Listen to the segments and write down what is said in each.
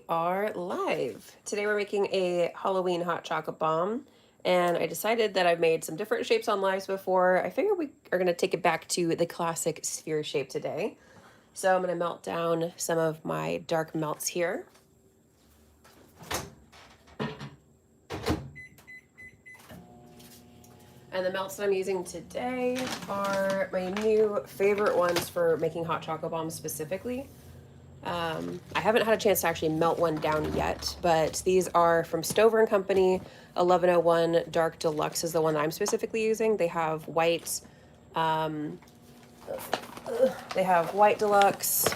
are live. Today we're making a Halloween hot chocolate bomb, and I decided that I've made some different shapes on lives before. I figured we are going to take it back to the classic sphere shape today. So I'm going to melt down some of my dark melts here. And the melts that I'm using today are my new favorite ones for making hot chocolate bombs specifically. I haven't had a chance to actually melt one down yet, but these are from Stover and Company. 1101 Dark Deluxe is the one I'm specifically using. They have white deluxe,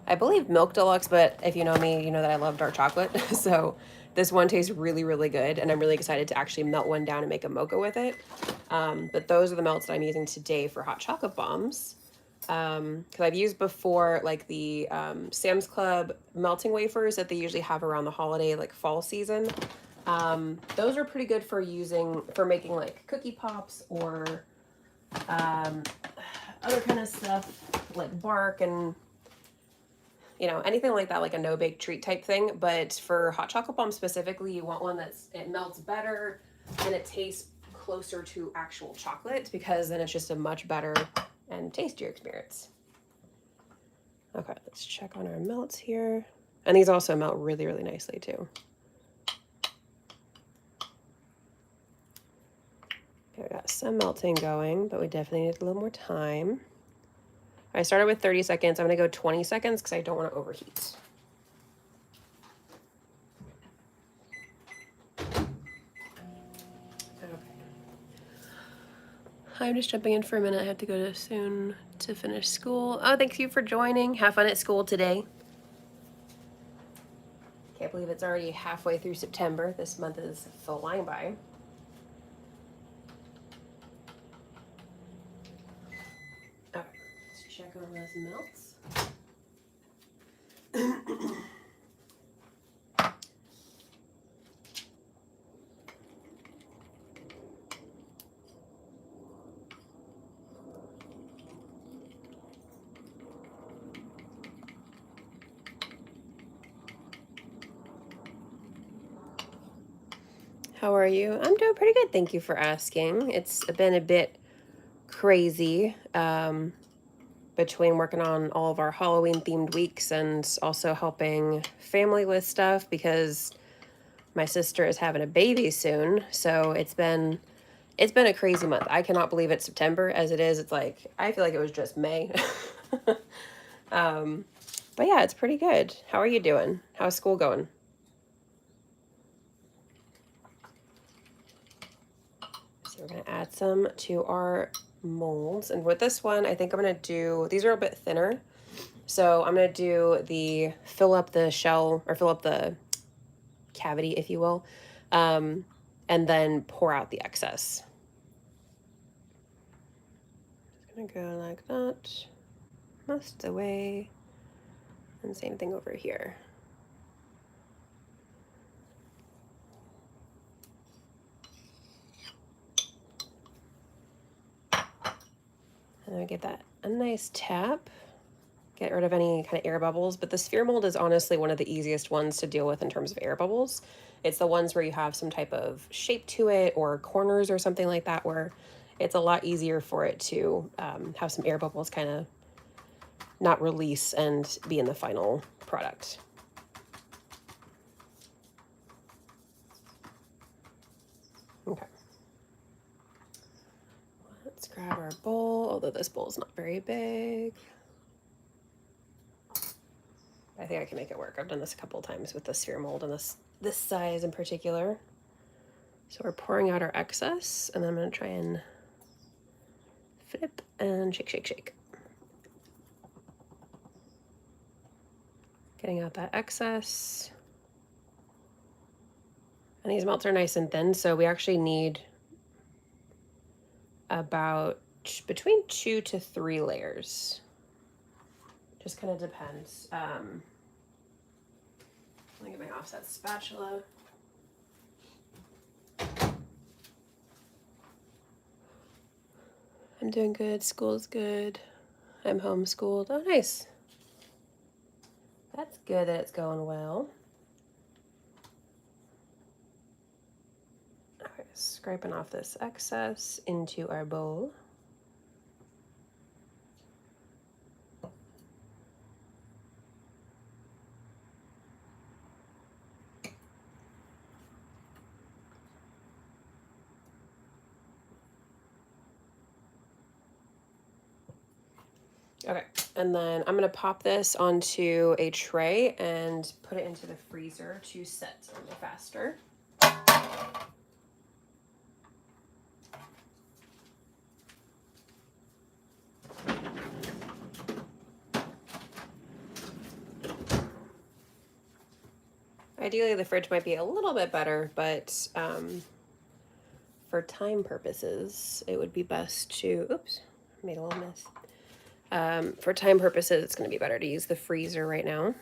I believe milk deluxe, but if you know me, you know that I love dark chocolate. So this one tastes really, really good, and I'm really excited to actually melt one down and make a mocha with it. But those are the melts that I'm using today for hot chocolate bombs. Because I've used before like the Sam's Club melting wafers that they usually have around the holiday, like fall season. Those are pretty good for making like cookie pops or other kind of stuff like bark and anything like that, like a no bake treat type thing. But for hot chocolate bomb specifically, you want one it melts better and it tastes closer to actual chocolate, because then it's just a much better and tastier experience. Okay, let's check on our melts here. And these also melt really, really nicely too. Okay, we got some melting going, but we definitely need a little more time. I started with 30 seconds. I'm gonna go 20 seconds because I don't want to overheat. I'm just jumping in for a minute. I have to go soon to finish school. Oh, thank you for joining. Have fun at school today. Can't believe it's already halfway through September. This month is flying by. Okay, let's check on those melts. How are you? I'm doing pretty good. Thank you for asking. It's been a bit crazy between working on all of our Halloween themed weeks and also helping family with stuff because my sister is having a baby soon. So it's been a crazy month. I cannot believe it's September as it is. It's like I feel like it was just May. But yeah, it's pretty good. How are you doing? How's school going? So we're gonna add some to our molds. And with this one, I think I'm gonna do, these are a bit thinner. So I'm gonna do the fill up the shell, or fill up the cavity, if you will, and then pour out the excess. Just gonna go like that, most of the way. And same thing over here. And I give that a nice tap. Get rid of any kind of air bubbles, but the sphere mold is honestly one of the easiest ones to deal with in terms of air bubbles. It's the ones where you have some type of shape to it or corners or something like that, where it's a lot easier for it to have some air bubbles kind of not release and be in the final product. Okay. Let's grab our bowl, although this bowl is not very big. I think I can make it work. I've done this a couple of times with the sphere mold and this size in particular. So we're pouring out our excess, and then I'm going to try and flip and shake, shake, shake. Getting out that excess. And these melts are nice and thin, so we actually need about between 2 to 3 layers. Just kind of depends. Let me get my offset spatula. I'm doing good. School's good. I'm homeschooled. Oh, nice. That's good that it's going well. Okay, scraping off this excess into our bowl. Okay, and then I'm gonna pop this onto a tray and put it into the freezer to set a little faster. Ideally, the fridge might be a little bit better, but for time purposes, it would be best to, oops, made a little mess. For time purposes, it's going to be better to use the freezer right now.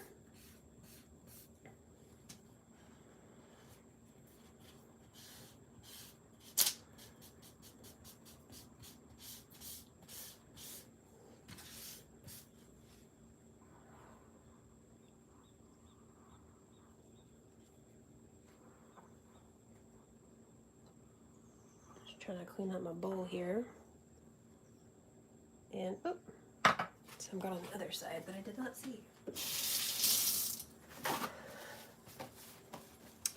Just trying to clean up my bowl here. And, oh, some got on the other side that I did not see.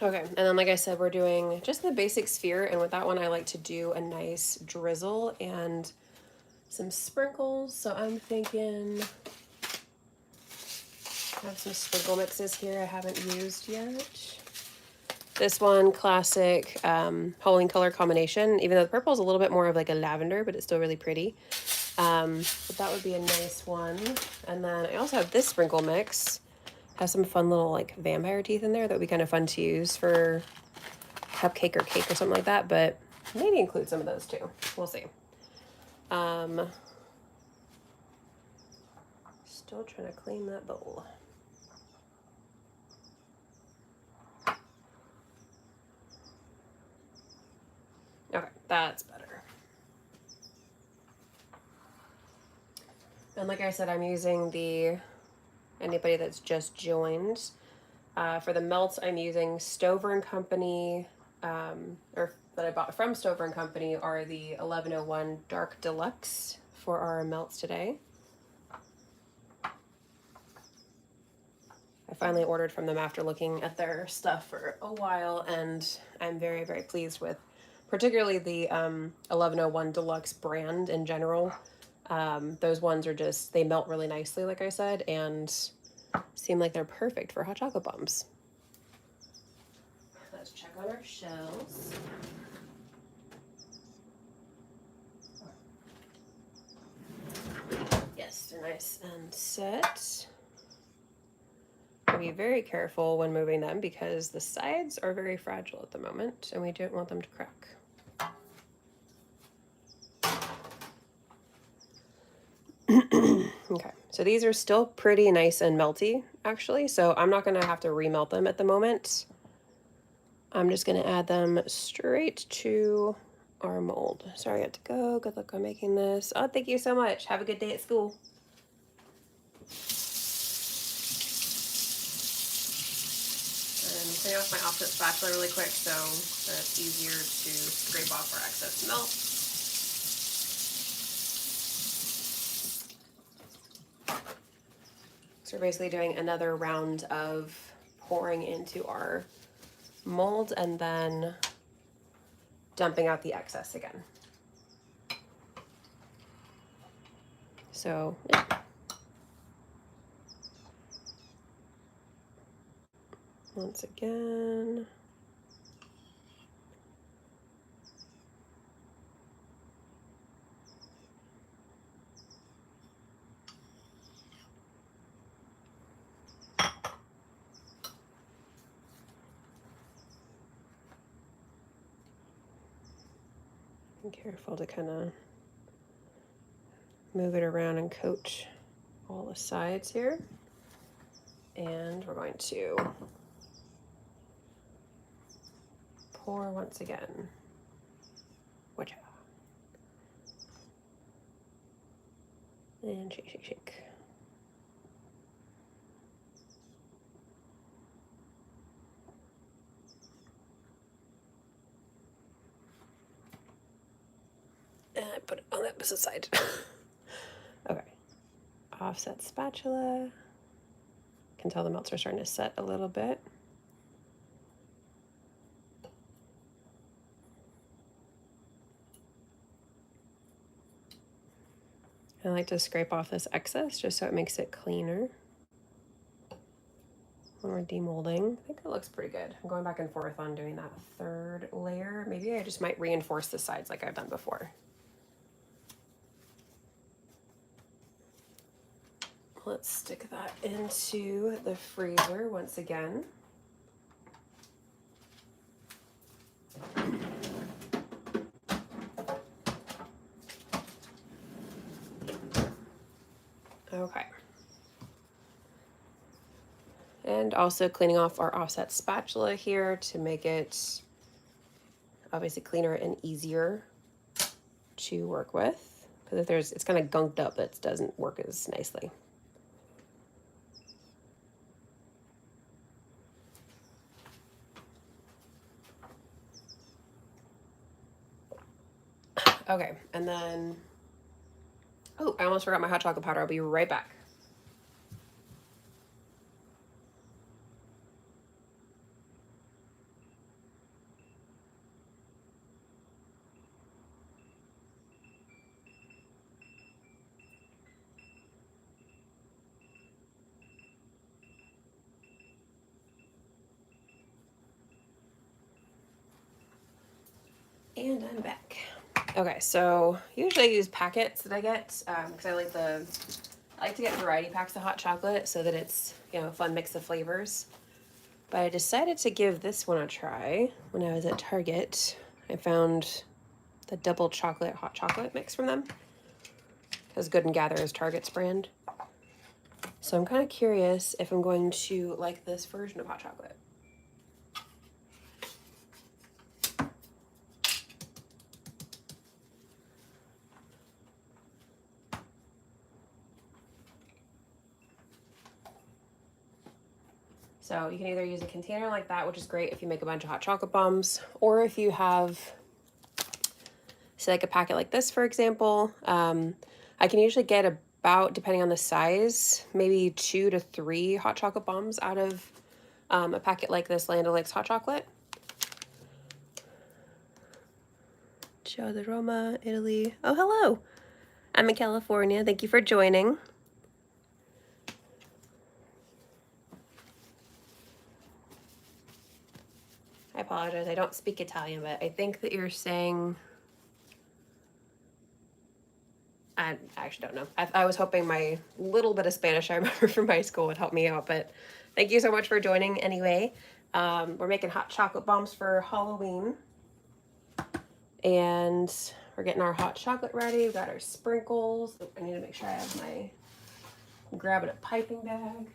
Okay, and then like I said, we're doing just the basic sphere, and with that one I like to do a nice drizzle and some sprinkles. So I'm thinking I have some sprinkle mixes here I haven't used yet. This one, classic Halloween color combination, even though the purple is a little bit more of like a lavender, but it's still really pretty. But that would be a nice one. And then I also have this sprinkle mix. Has some fun little like vampire teeth in there that would be kind of fun to use for cupcake or cake or something like that, but maybe include some of those too. We'll see. Still trying to clean that bowl. Okay, that's better. And like I said, I'm using the, anybody that's just joined, for the melts, I'm using Stover & Company, or that I bought from Stover & Company are the 1101 Dark Deluxe for our melts today. I finally ordered from them after looking at their stuff for a while, and I'm very, very pleased with particularly the 1101 Deluxe brand in general. Those ones are just, they melt really nicely, like I said, and seem like they're perfect for hot chocolate bombs. Let's check on our shells. Yes, they're nice and set. Be very careful when moving them because the sides are very fragile at the moment and we don't want them to crack. Okay, so these are still pretty nice and melty actually, so I'm not gonna have to remelt them at the moment. I'm just gonna add them straight to our mold. Sorry, I got to go. Good luck on making this. Oh, thank you so much. Have a good day at school. Clean off my offset spatula really quick so that it's easier to scrape off our excess melt. So we're basically doing another round of pouring into our mold and then dumping out the excess again. So, yeah. Once again. Be careful to kind of move it around and coat all the sides here. And we're going to pour once again. Watch out. And shake, shake, shake. the opposite side. Okay. Offset spatula. Can tell the melts are starting to set a little bit. I like to scrape off this excess just so it makes it cleaner when we're demolding. I think it looks pretty good. I'm going back and forth on doing that third layer. Maybe I just might reinforce the sides like I've done before. Let's stick that into the freezer once again. Okay. And also cleaning off our offset spatula here to make it obviously cleaner and easier to work with. Because if it's kind of gunked up, it doesn't work as nicely. Okay, and then, oh, I almost forgot my hot chocolate powder. I'll be right back. And I'm back. Okay, so usually I use packets that I get because I like to get variety packs of hot chocolate so that it's, you know, a fun mix of flavors. But I decided to give this one a try when I was at Target. I found the double chocolate hot chocolate mix from them. As Good and Gather is Target's brand. So I'm kind of curious if I'm going to like this version of hot chocolate. So you can either use a container like that, which is great if you make a bunch of hot chocolate bombs, or if you have, say, like a packet like this, for example. I can usually get about, depending on the size, maybe 2 to 3 hot chocolate bombs out of a packet like this Land O'Lakes hot chocolate. Ciao di Roma, Italy. Oh, hello. I'm in California. Thank you for joining. I apologize. I don't speak Italian, but I think that you're saying... I actually don't know. I was hoping my little bit of Spanish I remember from high school would help me out, but thank you so much for joining anyway. We're making hot chocolate bombs for Halloween. And we're getting our hot chocolate ready. We've got our sprinkles. I need to make sure I have my... I'm grabbing a piping bag.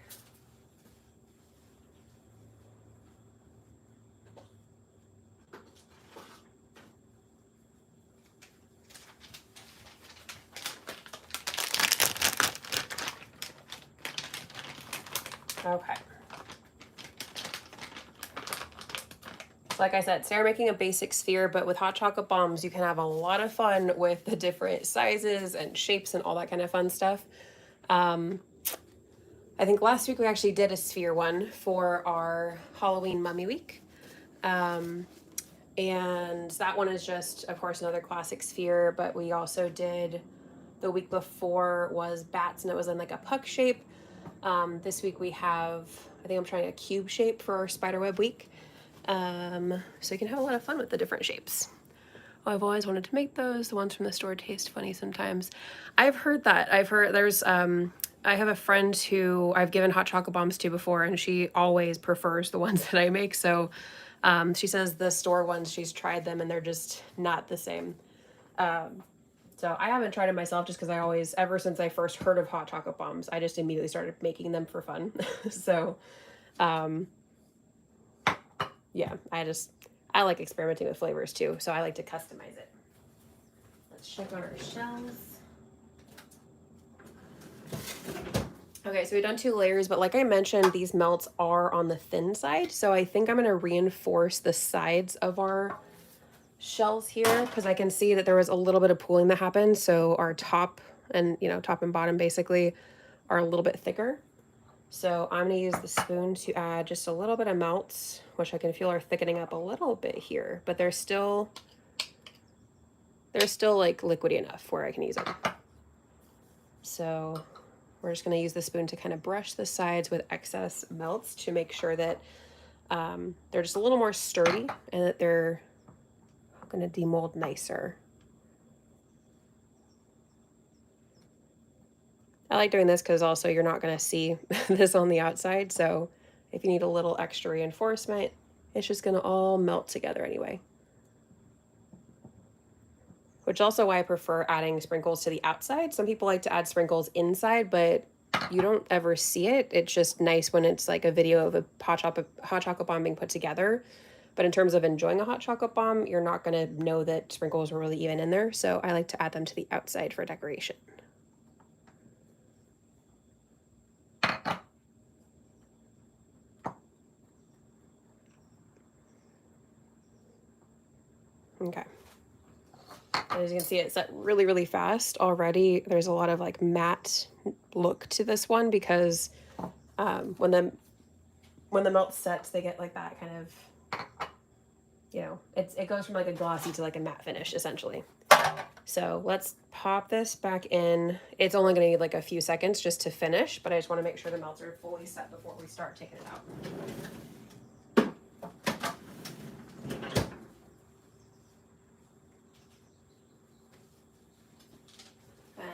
Okay. So like I said, Sarah making a basic sphere, but with hot chocolate bombs, you can have a lot of fun with the different sizes and shapes and all that kind of fun stuff. I think last week we actually did a sphere one for our Halloween Mummy Week. And that one is just, of course, another classic sphere, but we also did, the week before was bats and it was in like a puck shape. This week we have, I think I'm trying a cube shape for our spiderweb week. So you can have a lot of fun with the different shapes. Oh, I've always wanted to make those. The ones from the store taste funny sometimes. I've heard that. I've heard there's, I have a friend who I've given hot chocolate bombs to before, and she always prefers the ones that I make. So she says the store ones, she's tried them and they're just not the same. So I haven't tried it myself just because I always, ever since I first heard of hot chocolate bombs, I just immediately started making them for fun. So, yeah, I like experimenting with flavors too, so I like to customize it. Let's check on our shells. Okay, so we've done 2 layers, but like I mentioned, these melts are on the thin side, so I think I'm going to reinforce the sides of our shells here because I can see that there was a little bit of pooling that happened. So our top and, top and bottom basically are a little bit thicker. So I'm going to use the spoon to add just a little bit of melts, which I can feel are thickening up a little bit here, but they're still like liquidy enough where I can use them. So we're just going to use the spoon to kind of brush the sides with excess melts to make sure that they're just a little more sturdy and that they're going to demold nicer. I like doing this because also you're not going to see this on the outside. So if you need a little extra reinforcement, it's just going to all melt together anyway. Which also why I prefer adding sprinkles to the outside. Some people like to add sprinkles inside, but you don't ever see it. It's just nice when it's like a video of a hot chocolate bomb being put together. But in terms of enjoying a hot chocolate bomb, you're not going to know that sprinkles were really even in there. So I like to add them to the outside for decoration. Okay. As you can see, it's set really, really fast already. There's a lot of like matte look to this one because when the melt sets, they get like that kind of, it goes from like a glossy to like a matte finish essentially. So let's pop this back in. It's only going to need like a few seconds just to finish, but I just want to make sure the melts are fully set before we start taking it out.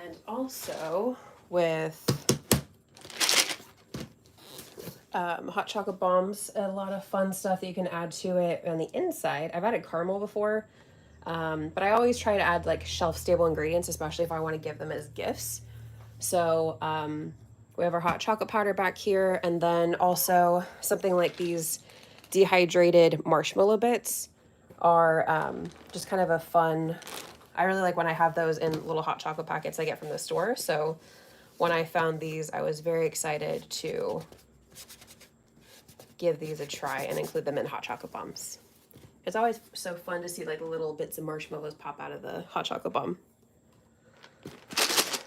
And also with hot chocolate bombs, a lot of fun stuff that you can add to it on the inside. I've added caramel before, but I always try to add like shelf-stable ingredients, especially if I want to give them as gifts. So we have our hot chocolate powder back here, and then also something like these dehydrated marshmallow bits are just kind of a fun. I really like when I have those in little hot chocolate packets I get from the store. So when I found these, I was very excited to give these a try and include them in hot chocolate bombs. It's always so fun to see like little bits of marshmallows pop out of the hot chocolate bomb.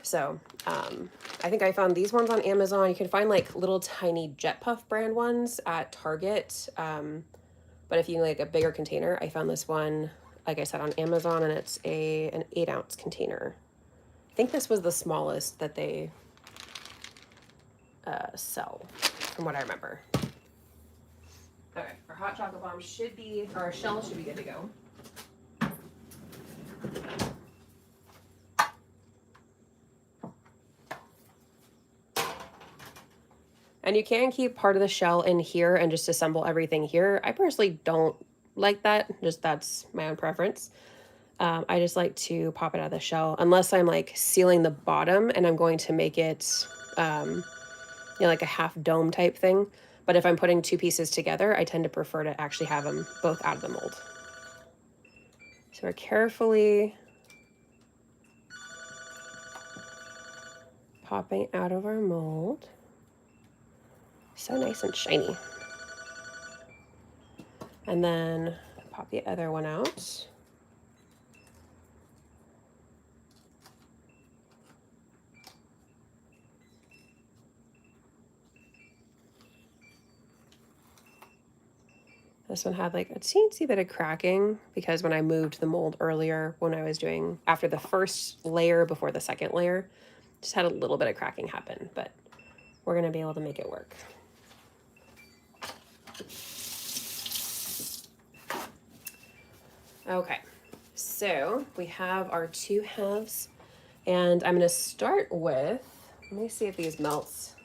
So I think I found these ones on Amazon. You can find like little tiny Jet Puff brand ones at Target. But if you need like a bigger container, I found this one, like I said, on Amazon, and it's an 8-ounce container. I think this was the smallest that they sell, from what I remember. Okay, our hot chocolate bomb should be, or our shell should be good to go. And you can keep part of the shell in here and just assemble everything here. I personally don't like that, just that's my own preference. I just like to pop it out of the shell, unless I'm like sealing the bottom and I'm going to make it, like a half dome type thing. But if I'm putting two pieces together, I tend to prefer to actually have them both out of the mold. So we're carefully popping out of our mold. So nice and shiny. And then pop the other one out. This one had like a teensy bit of cracking because when I moved the mold earlier, when I was doing after the first layer before the second layer, just had a little bit of cracking happen, but we're gonna be able to make it work. Okay, so we have our two halves, and I'm gonna start with, let me see if these melts.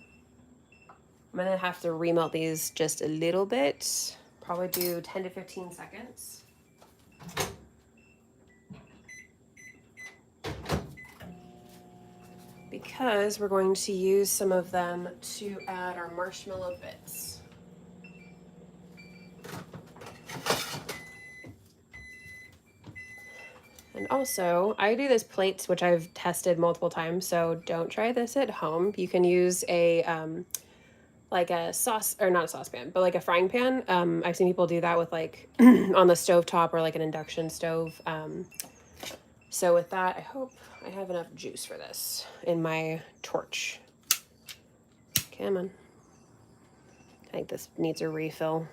I'm gonna have to remelt these just a little bit. Probably do 10 to 15 seconds. Because we're going to use some of them to add our marshmallow bits. And also, I do this plates, which I've tested multiple times, so don't try this at home. You can use a like a sauce, or not a saucepan, but like a frying pan. I've seen people do that with like on the stove top or like an induction stove. So with that, I hope I have enough juice for this in my torch. Come on. I think this needs a refill.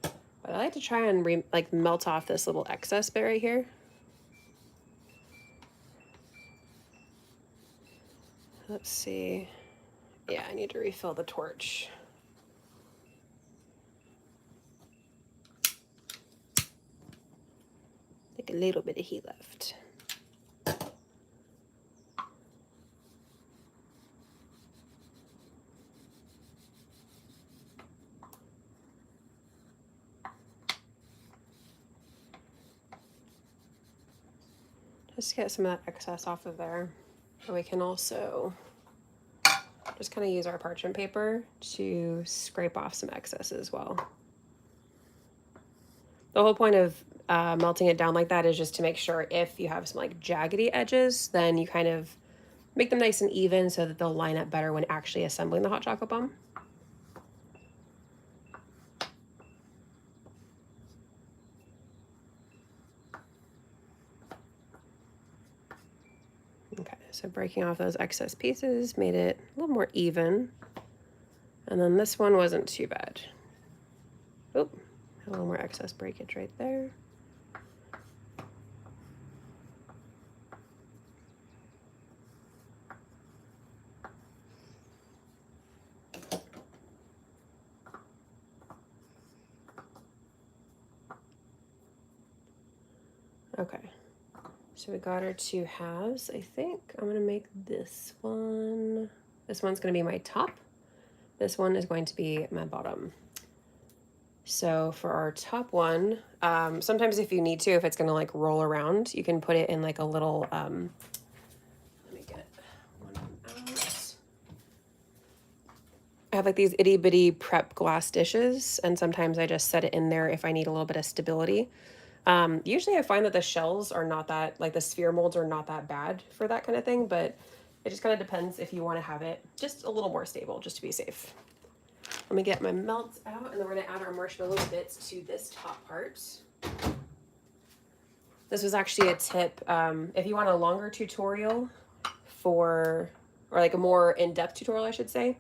But I like to try and like melt off this little excess bit right here. Let's see. Yeah, I need to refill the torch. Like a little bit of heat left. Just get some of that excess off of there. And we can also just kind of use our parchment paper to scrape off some excess as well. The whole point of melting it down like that is just to make sure if you have some like jaggedy edges, then you kind of make them nice and even so that they'll line up better when actually assembling the hot chocolate bomb. Okay, so breaking off those excess pieces made it a little more even. And then this one wasn't too bad. Oh, a little more excess breakage right there. Okay, so we got our 2 halves. I think I'm gonna make this one. This one's gonna be my top. This one is going to be my bottom. So for our top one, sometimes if you need to, if it's gonna like roll around, you can put it in like a little, let me get one out. I have like these itty bitty prep glass dishes, and sometimes I just set it in there if I need a little bit of stability. Usually I find that the shells are not that, like the sphere molds are not that bad for that kind of thing, but it just kind of depends if you want to have it just a little more stable, just to be safe. Let me get my melts out, and then we're gonna add our marshmallow bits to this top part. This was actually a tip. If you want a longer tutorial or like a more in-depth tutorial, I should say,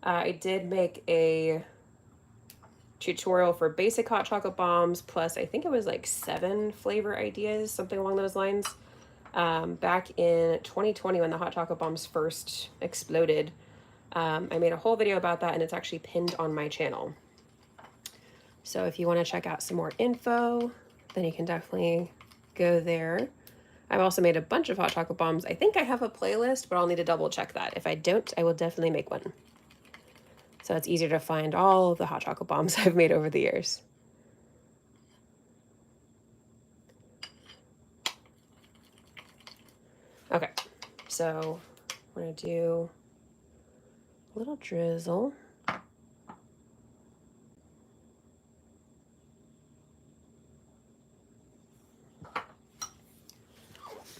I did make a tutorial for basic hot chocolate bombs, plus I think it was like 7 flavor ideas, something along those lines. Back in 2020 when the hot chocolate bombs first exploded. I made a whole video about that, and it's actually pinned on my channel. So if you want to check out some more info, then you can definitely go there. I've also made a bunch of hot chocolate bombs. I think I have a playlist, but I'll need to double check that. If I don't, I will definitely make one. So it's easier to find all of the hot chocolate bombs I've made over the years. Okay, so we're gonna do a little drizzle.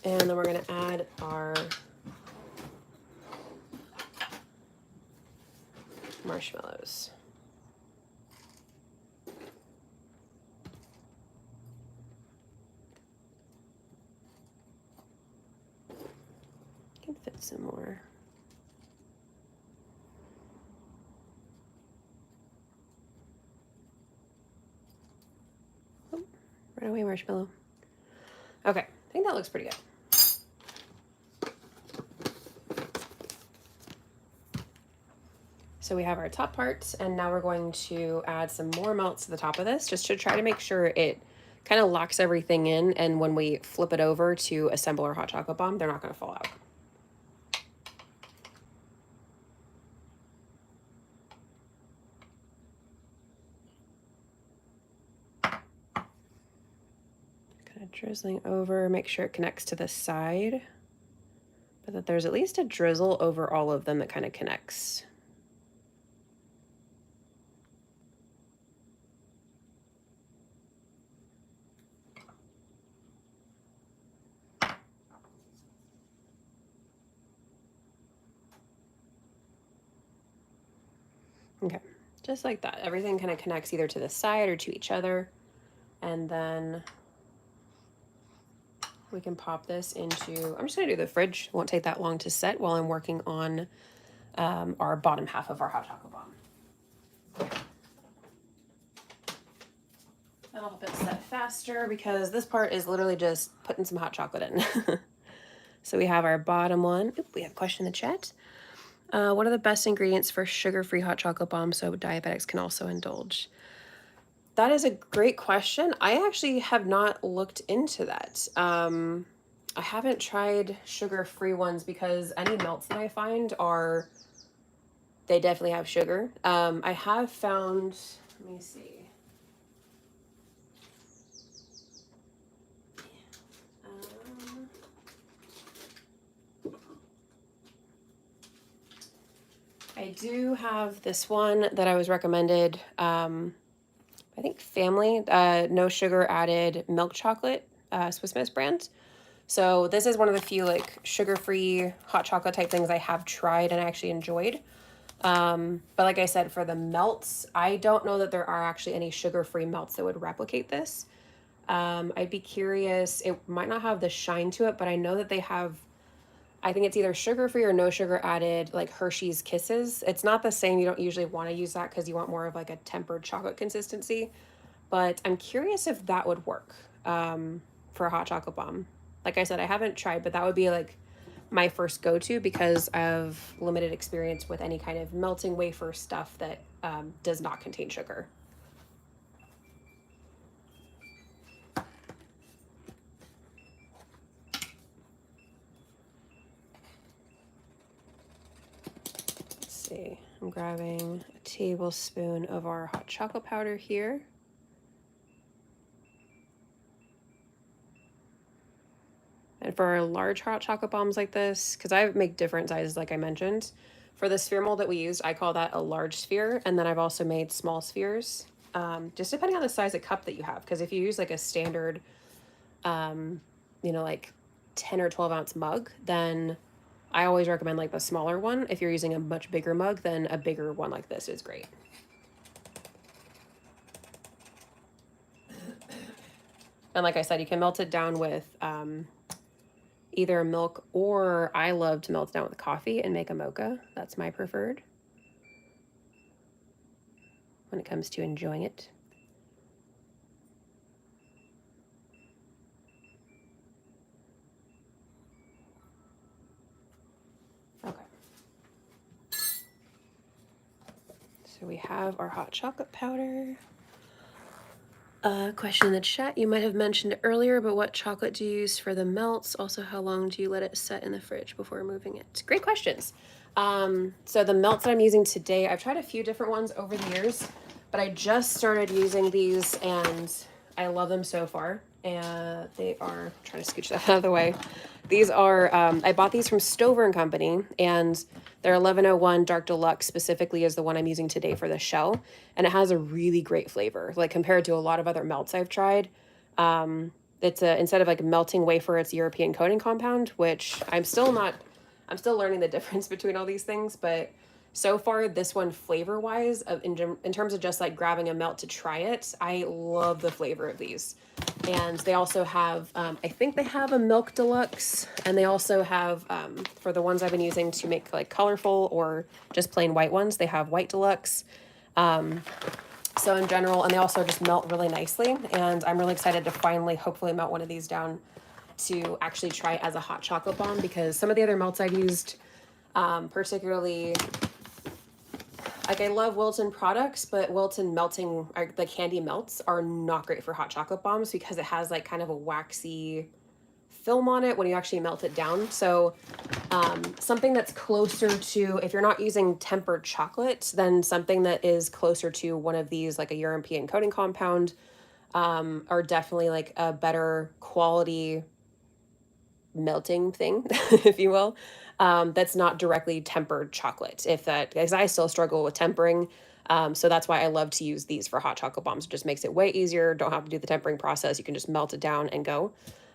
And then we're gonna add our marshmallows. Can fit some more. Oh, right away, marshmallow. Okay, I think that looks pretty good. So we have our top part, and now we're going to add some more melts to the top of this, just to try to make sure it kind of locks everything in, and when we flip it over to assemble our hot chocolate bomb, they're not going to fall out. Kind of drizzling over, make sure it connects to the side, but that there's at least a drizzle over all of them that kind of connects. Okay, just like that. Everything kind of connects either to the side or to each other. And then we can pop this into, I'm just gonna do the fridge. It won't take that long to set while I'm working on our bottom half of our hot chocolate bomb. That'll help it set faster because this part is literally just putting some hot chocolate in. So we have our bottom one. Oop, we have a question in the chat. What are the best ingredients for sugar-free hot chocolate bomb so diabetics can also indulge? That is a great question. I actually have not looked into that. I haven't tried sugar-free ones because any melts that I find are, they definitely have sugar. I have found, let me see. I do have this one that I was recommended. I think Family, no sugar added milk chocolate, Swiss Miss brand. So this is one of the few like sugar-free hot chocolate type things I have tried and actually enjoyed. But like I said, for the melts, I don't know that there are actually any sugar-free melts that would replicate this. I'd be curious. It might not have the shine to it, but I know that they have, I think it's either sugar-free or no sugar added, like Hershey's Kisses. It's not the same. You don't usually want to use that because you want more of like a tempered chocolate consistency. But I'm curious if that would work for a hot chocolate bomb. Like I said, I haven't tried, but that would be like my first go-to because of limited experience with any kind of melting wafer stuff that does not contain sugar. Let's see. I'm grabbing a tablespoon of our hot chocolate powder here. And for large hot chocolate bombs like this, because I make different sizes, like I mentioned, for the sphere mold that we used, I call that a large sphere. And then I've also made small spheres, just depending on the size of cup that you have. Because if you use like a standard, like 10 or 12 ounce mug, then I always recommend like the smaller one. If you're using a much bigger mug, then a bigger one like this is great. And like I said, you can melt it down with either milk, or I love to melt it down with coffee and make a mocha. That's my preferred when it comes to enjoying it. Okay. So we have our hot chocolate powder. Question in the chat, you might have mentioned earlier, but what chocolate do you use for the melts? Also, how long do you let it set in the fridge before moving it? Great questions. So the melts that I'm using today, I've tried a few different ones over the years, but I just started using these and I love them so far. And they are, I'm trying to scooch that out of the way. These are, I bought these from Stover and Company, and their 1101 Dark Deluxe specifically is the one I'm using today for the shell. And it has a really great flavor, like compared to a lot of other melts I've tried. It's instead of like melting wafer, it's European coating compound, which I'm still learning the difference between all these things. But so far, this one flavor-wise, in terms of just like grabbing a melt to try it, I love the flavor of these. And they also have, I think they have a Milk Deluxe, and they also have, for the ones I've been using to make like colorful or just plain white ones, they have White Deluxe. So in general, and they also just melt really nicely. And I'm really excited to finally, hopefully melt one of these down to actually try it as a hot chocolate bomb, because some of the other melts I've used, particularly, like I love Wilton products, but Wilton melting, or the candy melts are not great for hot chocolate bombs because it has like kind of a waxy film on it when you actually melt it down. So something that's closer to, if you're not using tempered chocolate, then something that is closer to one of these, like a European coating compound, are definitely like a better quality melting thing, if you will, that's not directly tempered chocolate. Because I still struggle with tempering. So that's why I love to use these for hot chocolate bombs. It just makes it way easier. Don't have to do the tempering process. You can just melt it down and go.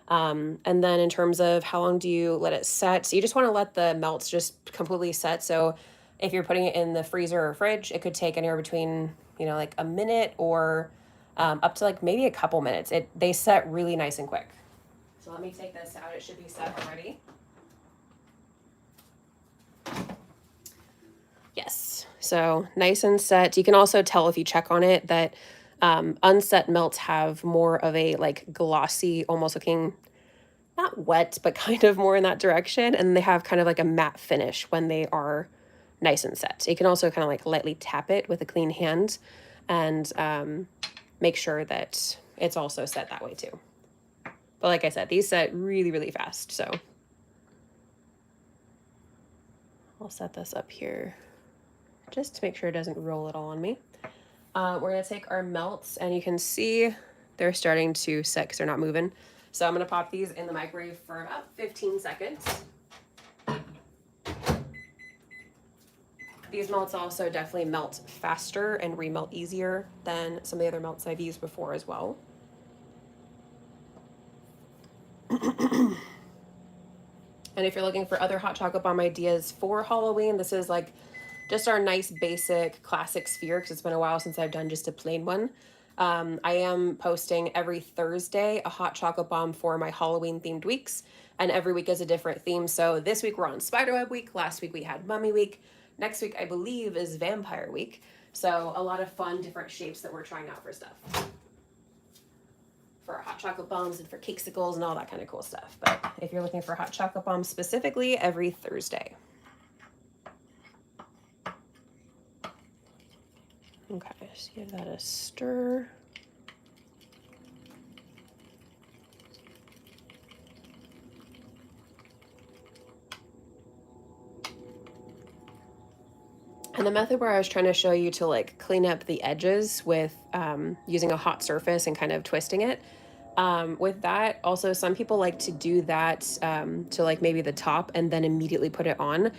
And then in terms of how long do you let it set? So you just want to let the melts just completely set. So If you're putting it in the freezer or fridge, it could take anywhere between, like a minute or up to like maybe a couple minutes. They set really nice and quick. So let me take this out. It should be set already. Yes. So nice and set. You can also tell if you check on it that unset melts have more of a like glossy, almost looking not wet, but kind of more in that direction. And they have kind of like a matte finish when they are nice and set. So you can also kind of like lightly tap it with a clean hand and make sure that it's also set that way too. But like I said, these set really, really fast. So I'll set this up here just to make sure it doesn't roll it all on me. We're going to take our melts, and you can see they're starting to set because they're not moving. So I'm going to pop these in the microwave for about 15 seconds. These melts also definitely melt faster and remelt easier than some of the other melts I've used before as well. And if you're looking for other hot chocolate bomb ideas for Halloween, this is like just our nice basic classic sphere because it's been a while since I've done just a plain one. I am posting every Thursday a hot chocolate bomb for my Halloween themed weeks, and every week is a different theme. So this week we're on Spiderweb week. Last week we had Mummy week. Next week I believe is Vampire week. So a lot of fun different shapes that we're trying out for stuff. For hot chocolate bombs and for cakesicles and all that kind of cool stuff. But if you're looking for hot chocolate bombs specifically, every Thursday. Okay, just give that a stir. And the method where I was trying to show you to like clean up the edges with using a hot surface and kind of twisting it. With that, also some people like to do that to like maybe the top and then immediately put it on.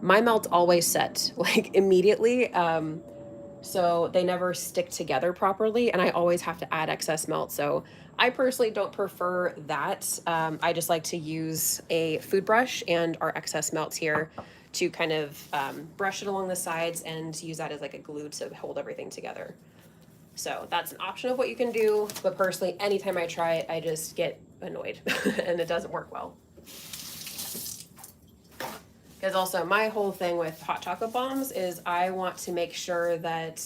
My melts always set like immediately. So they never stick together properly, and I always have to add excess melt. So I personally don't prefer that. I just like to use a food brush and our excess melts here to kind of brush it along the sides and use that as like a glue to hold everything together. So that's an option of what you can do, but personally, anytime I try it, I just get annoyed and it doesn't work well. Because also my whole thing with hot chocolate bombs is I want to make sure that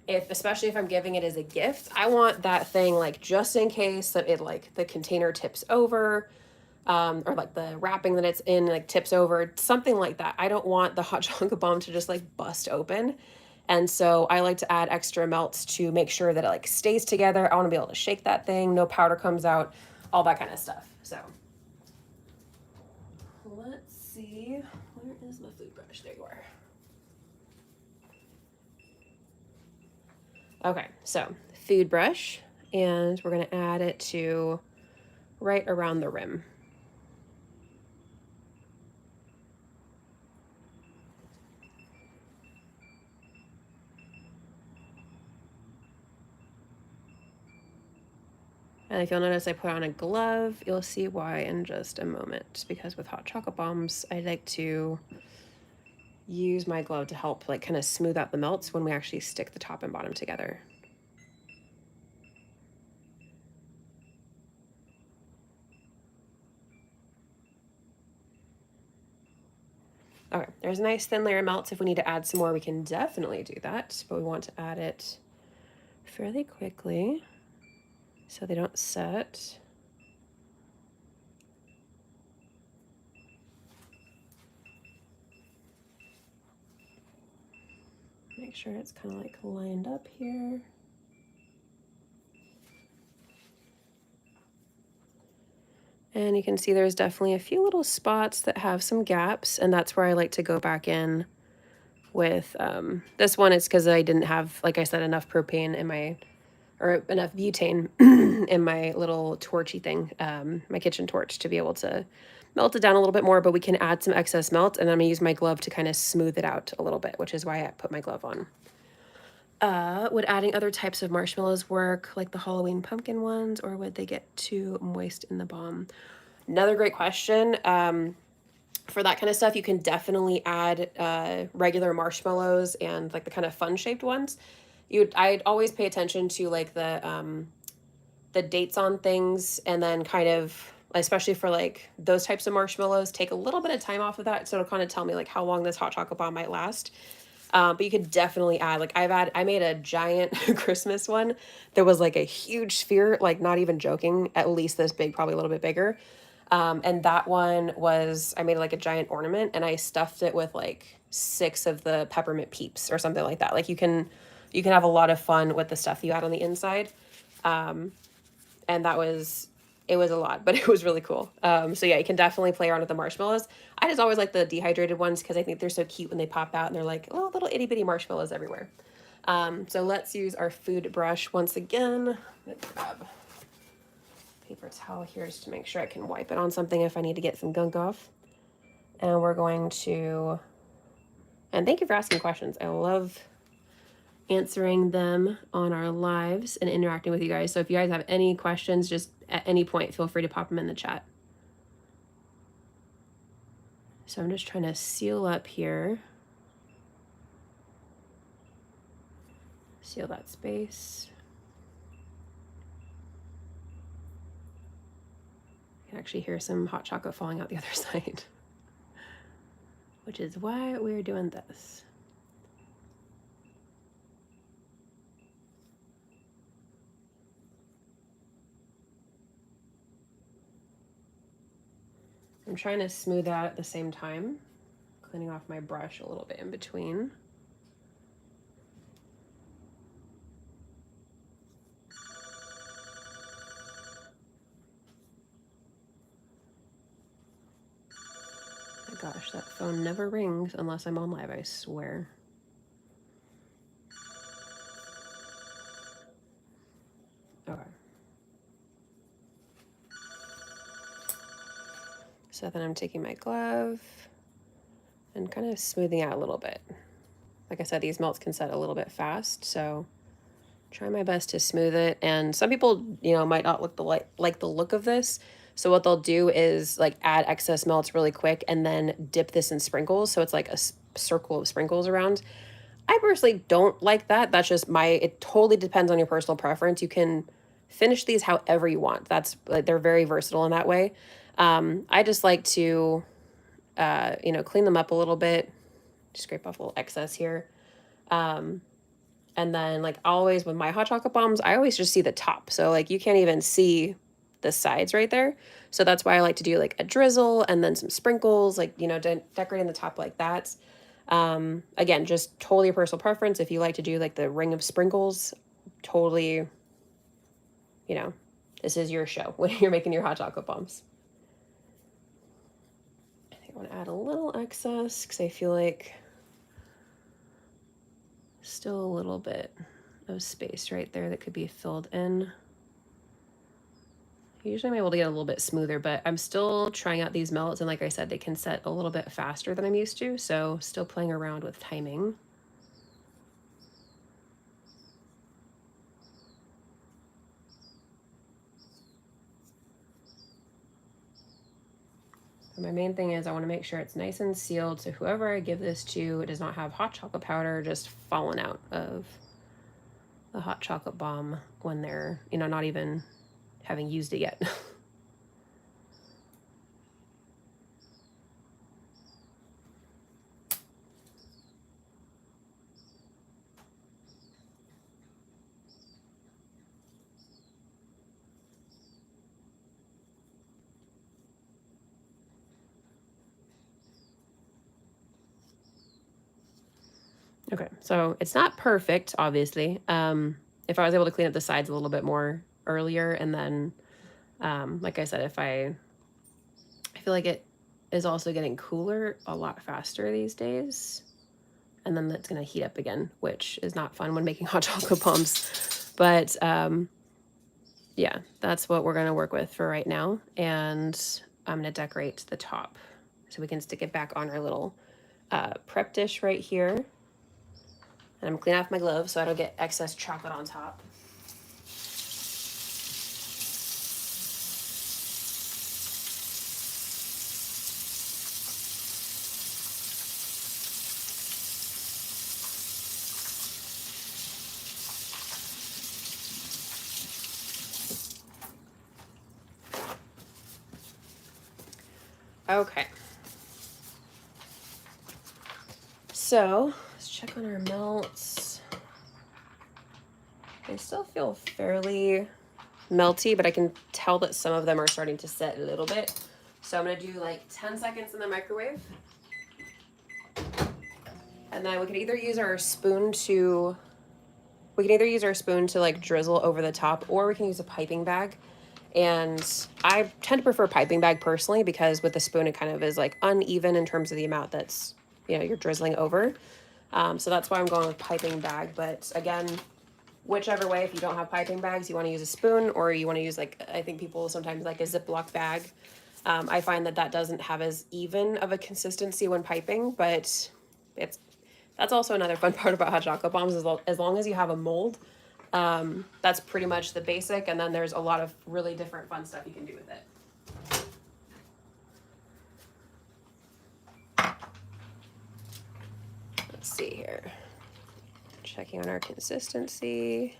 especially if I'm giving it as a gift, I want that thing like just in case that it like the container tips over, or like the wrapping that it's in like tips over, something like that. I don't want the hot chocolate bomb to just like bust open. And so I like to add extra melts to make sure that it like stays together. I want to be able to shake that thing, no powder comes out, all that kind of stuff. So let's see, where is my food brush? There you are. Okay, so food brush, and we're gonna add it to right around the rim. And if you'll notice I put on a glove, you'll see why in just a moment. Because with hot chocolate bombs, I like to use my glove to help like kind of smooth out the melts when we actually stick the top and bottom together. Okay, there's a nice thin layer of melts. If we need to add some more, we can definitely do that, but we want to add it fairly quickly so they don't set. Make sure it's kind of like lined up here. And you can see there's definitely a few little spots that have some gaps, and that's where I like to go back in with this one. It's because I didn't have, like I said, enough propane in my, or enough butane in my little torchy thing, my kitchen torch, to be able to melt it down a little bit more, but we can add some excess melt, and I'm gonna use my glove to kind of smooth it out a little bit, which is why I put my glove on. Would adding other types of marshmallows work, like the Halloween pumpkin ones, or would they get too moist in the bomb? Another great question. for that kind of stuff, you can definitely add regular marshmallows and like the kind of fun shaped ones. I'd always pay attention to like the dates on things, and then kind of, especially for like those types of marshmallows, take a little bit of time off of that, so it'll kind of tell me like how long this hot chocolate bomb might last. But you could definitely add, like I made a giant Christmas one. There was like a huge sphere, like not even joking, at least this big, probably a little bit bigger. And that one was, I made like a giant ornament, and I stuffed it with like 6 of the peppermint peeps or something like that. Like you can have a lot of fun with the stuff you add on the inside. And it was a lot, but it was really cool. So yeah, you can definitely play around with the marshmallows. I just always like the dehydrated ones because I think they're so cute when they pop out and they're like, oh, little itty bitty marshmallows everywhere. So let's use our food brush once again. I'm gonna grab paper towel here just to make sure I can wipe it on something if I need to get some gunk off. And we're going to, and thank you for asking questions. I love answering them on our lives and interacting with you guys. So if you guys have any questions, just at any point, feel free to pop them in the chat. So I'm just trying to seal up here. Seal that space. I can actually hear some hot chocolate falling out the other side, which is why we're doing this. I'm trying to smooth out at the same time, cleaning off my brush a little bit in between. My gosh, that phone never rings unless I'm on live, I swear. Okay. So then I'm taking my glove and kind of smoothing out a little bit. Like I said, these melts can set a little bit fast, so try my best to smooth it. And some people, might not look like the look of this. So what they'll do is like add excess melts really quick and then dip this in sprinkles. So it's like a circle of sprinkles around. I personally don't like that. That's just it totally depends on your personal preference. You can finish these however you want. That's like, they're very versatile in that way. I just like to, clean them up a little bit, scrape off a little excess here. And then like always with my hot chocolate bombs, I always just see the top. So like you can't even see the sides right there. So that's why I like to do like a drizzle and then some sprinkles, like, decorating the top like that. Again, just totally your personal preference. If you like to do like the ring of sprinkles, totally, this is your show when you're making your hot chocolate bombs. I think I want to add a little excess because I feel like still a little bit of space right there that could be filled in. Usually I'm able to get a little bit smoother, but I'm still trying out these melts, and like I said, they can set a little bit faster than I'm used to, so still playing around with timing. And my main thing is I want to make sure it's nice and sealed, so whoever I give this to does not have hot chocolate powder just falling out of the hot chocolate bomb when they're, not even having used it yet. Okay, so it's not perfect, obviously. If I was able to clean up the sides a little bit more earlier, and then, like I said, I feel like it is also getting cooler a lot faster these days, and then that's gonna heat up again, which is not fun when making hot chocolate bombs. But yeah, that's what we're gonna work with for right now, and I'm gonna decorate the top so we can stick it back on our little prep dish right here. And I'm gonna clean off my gloves so I don't get excess chocolate on top. Okay. So let's check on our melts. They still feel fairly melty, but I can tell that some of them are starting to set a little bit. So I'm gonna do like 10 seconds in the microwave. And then we can either use our spoon to like drizzle over the top, or we can use a piping bag. And I tend to prefer piping bag personally, because with the spoon it kind of is like uneven in terms of the amount that's, you know, you're drizzling over. So that's why I'm going with piping bag. But again, whichever way, if you don't have piping bags, you want to use a spoon, or you want to use, like, I think people sometimes like a Ziploc bag. I find that that doesn't have as even of a consistency when piping, but that's also another fun part about hot chocolate bombs, as long as you have a mold. That's pretty much the basic, and then there's a lot of really different fun stuff you can do with it. Let's see here. Checking on our consistency.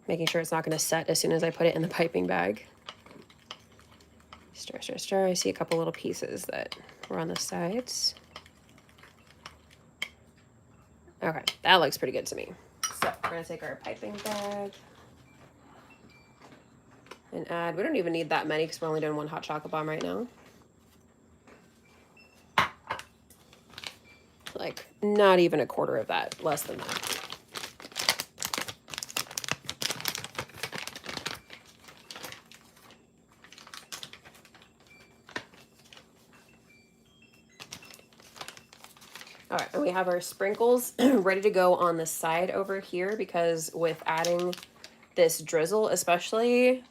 Making sure it's not going to set as soon as I put it in the piping bag. Stir, stir, stir. I see a couple little pieces that were on the sides. Okay, that looks pretty good to me. So we're going to take our piping bag and add, we don't even need that many because we're only doing one hot chocolate bomb right now. Like, not even a quarter of that, less than that. All right, and we have our sprinkles ready to go on the side over here, because with adding this drizzle especially,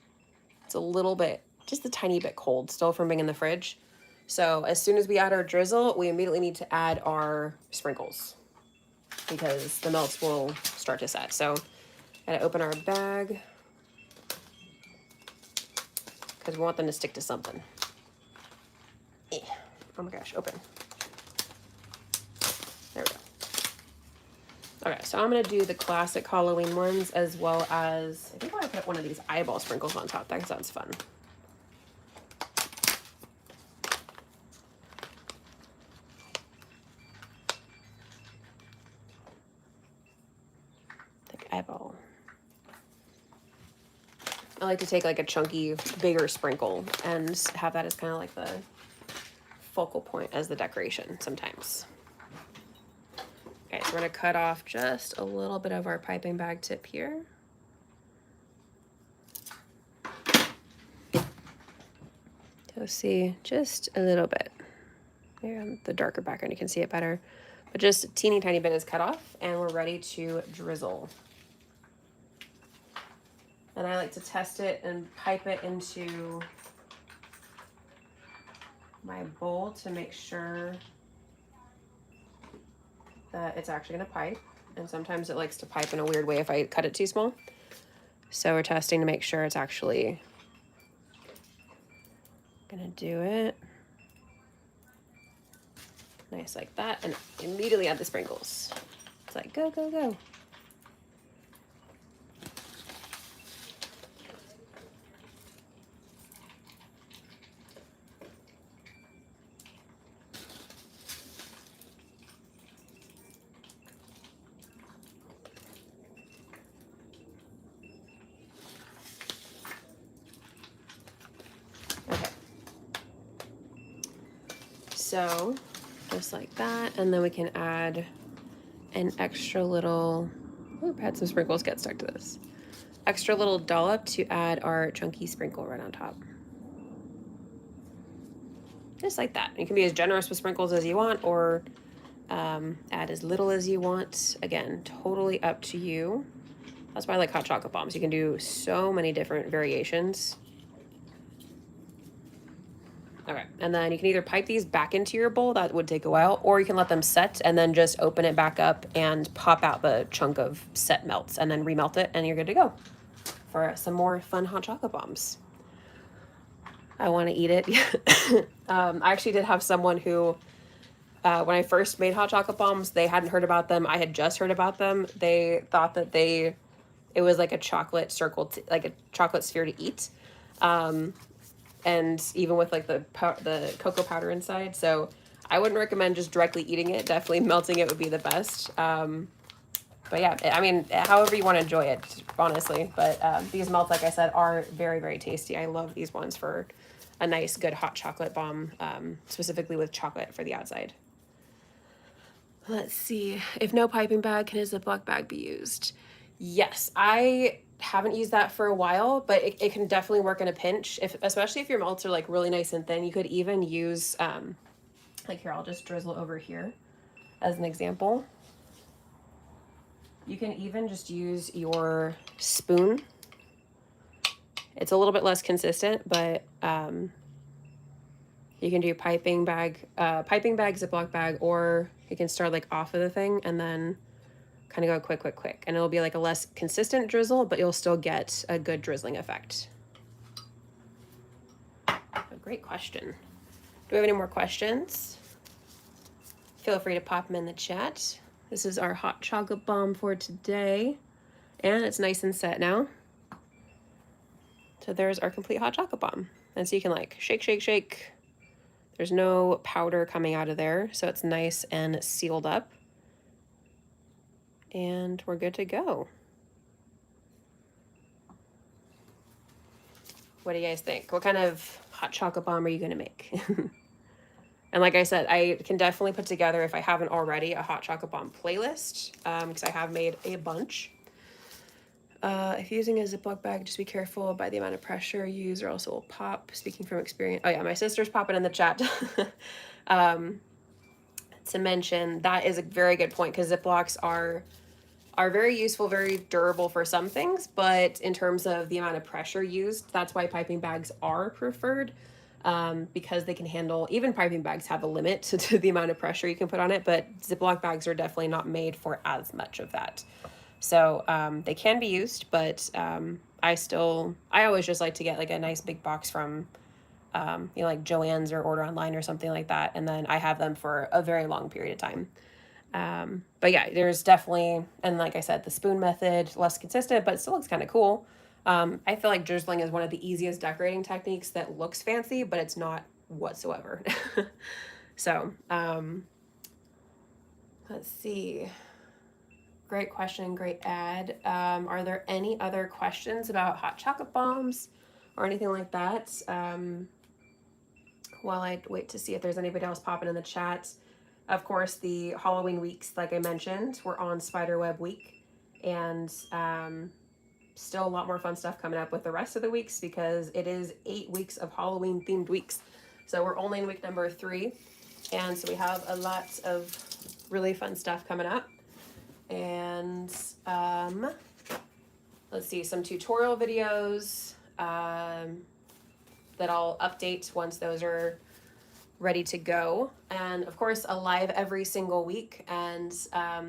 it's a little bit, just a tiny bit cold still from being in the fridge. So as soon as we add our drizzle, we immediately need to add our sprinkles, because the melts will start to set. So gotta open our bag, because we want them to stick to something. Oh my gosh, open. There we go. Okay, so I'm gonna do the classic Halloween ones, as well as, I think I want to put one of these eyeball sprinkles on top. That sounds fun. Like eyeball. I like to take like a chunky, bigger sprinkle and have that as kind of like the focal point as the decoration sometimes. Okay, so we're gonna cut off just a little bit of our piping bag tip here. So see, just a little bit. Here on the darker background, you can see it better. But just a teeny tiny bit is cut off, and we're ready to drizzle. And I like to test it and pipe it into my bowl to make sure that it's actually gonna pipe. And sometimes it likes to pipe in a weird way if I cut it too small. So we're testing to make sure it's actually gonna do it. Nice like that, and immediately add the sprinkles. It's like, go, go, go. Okay. So just like that, and then we can add an extra little, ooh, had some sprinkles get stuck to this. Extra little dollop to add our chunky sprinkle right on top. Just like that. You can be as generous with sprinkles as you want, or add as little as you want. Again, totally up to you. That's why I like hot chocolate bombs. You can do so many different variations. Okay, and then you can either pipe these back into your bowl, that would take a while, or you can let them set and then just open it back up and pop out the chunk of set melts and then remelt it, and you're good to go for some more fun hot chocolate bombs. I want to eat it. I actually did have someone who, when I first made hot chocolate bombs, they hadn't heard about them. I had just heard about them. They thought that it was like a chocolate circle, like a chocolate sphere to eat. and even with like the cocoa powder inside. So I wouldn't recommend just directly eating it. Definitely melting it would be the best. But yeah, I mean, however you want to enjoy it, honestly. But these melts, like I said, are very, very tasty. I love these ones for a nice, good hot chocolate bomb, specifically with chocolate for the outside. Let's see. If no piping bag, can a Ziploc bag be used? Yes, I haven't used that for a while, but it can definitely work in a pinch. Especially if your melts are like really nice and thin, you could even use, like here, I'll just drizzle over here as an example. You can even just use your spoon. It's a little bit less consistent, but you can do piping bag, Ziploc bag, or you can start like off of the thing and then kind of go quick. And it'll be like a less consistent drizzle, but you'll still get a good drizzling effect. A great question. Do we have any more questions? Feel free to pop them in the chat. This is our hot chocolate bomb for today. And it's nice and set now. So there's our complete hot chocolate bomb. And so you can like shake. There's no powder coming out of there, so it's nice and sealed up. And we're good to go. What do you guys think? What kind of hot chocolate bomb are you gonna make? And like I said, I can definitely put together, if I haven't already, a hot chocolate bomb playlist, because I have made a bunch. If using a Ziploc bag, just be careful by the amount of pressure you use or else it will pop. Speaking from experience. Oh yeah, my sister's popping in the chat. To mention, that is a very good point, because Ziplocs are very useful, very durable for some things, but in terms of the amount of pressure used, that's why piping bags are preferred, because they can handle, even piping bags have a limit to the amount of pressure you can put on it, but Ziploc bags are definitely not made for as much of that. So they can be used, but I always just like to get like a nice big box from, like Joann's or order online or something like that. And then I have them for a very long period of time. But yeah, there's definitely, and like I said, the spoon method, less consistent, but it still looks kind of cool. I feel like drizzling is one of the easiest decorating techniques that looks fancy, but it's not whatsoever. So, let's see. Great question, great ad. Are there any other questions about hot chocolate bombs or anything like that? While I wait to see if there's anybody else popping in the chat. Of course, the Halloween weeks, like I mentioned, we're on Spiderweb week, and still a lot more fun stuff coming up with the rest of the weeks, because it is 8 weeks of Halloween themed weeks. So we're only in week number 3, and so we have a lot of really fun stuff coming up. And let's see, some tutorial videos that I'll update once those are ready to go. And of course, a live every single week. And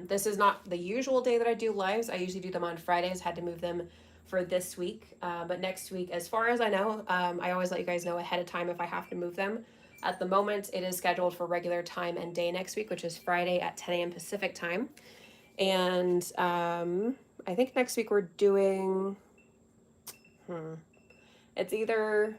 this is not the usual day that I do lives. I usually do them on Fridays. Had to move them for this week. But next week, as far as I know, I always let you guys know ahead of time if I have to move them. At the moment, it is scheduled for regular time and day next week, which is Friday at 10 a.m. Pacific time. And I think next week we're doing, it's either,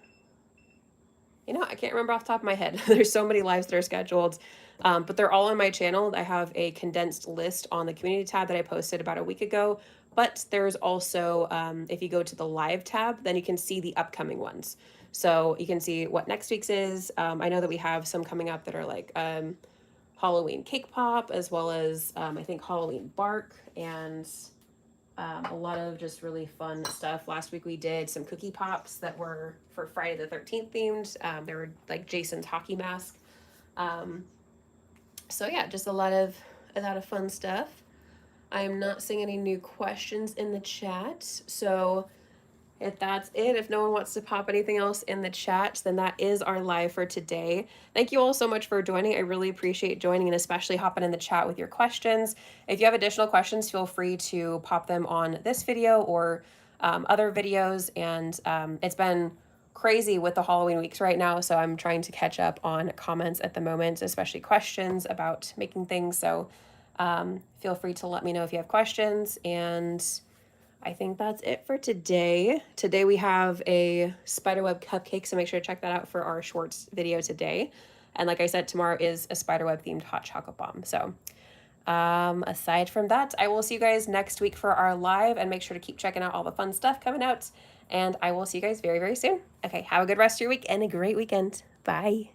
I can't remember off the top of my head. There's so many lives that are scheduled, but they're all on my channel. I have a condensed list on the community tab that I posted about a week ago, but there's also, if you go to the live tab, then you can see the upcoming ones. So you can see what next week's is. I know that we have some coming up that are like, Halloween cake pop, as well as I think Halloween bark, and a lot of just really fun stuff. Last week we did some cookie pops that were for Friday the 13th themed. They were like Jason's hockey mask. So yeah, just a lot of fun stuff. I am not seeing any new questions in the chat, so if that's it, if no one wants to pop anything else in the chat, then that is our live for today. Thank you all so much for joining. I really appreciate joining, and especially hopping in the chat with your questions. If you have additional questions, feel free to pop them on this video or other videos. And it's been crazy with the Halloween weeks right now, so I'm trying to catch up on comments at the moment, especially questions about making things. So feel free to let me know if you have questions, and I think that's it for today. Today we have a spiderweb cupcake, so make sure to check that out for our shorts video today. And like I said, tomorrow is a spiderweb themed hot chocolate bomb. So aside from that, I will see you guys next week for our live, and make sure to keep checking out all the fun stuff coming out. And I will see you guys very, very soon. Okay, have a good rest of your week and a great weekend. Bye.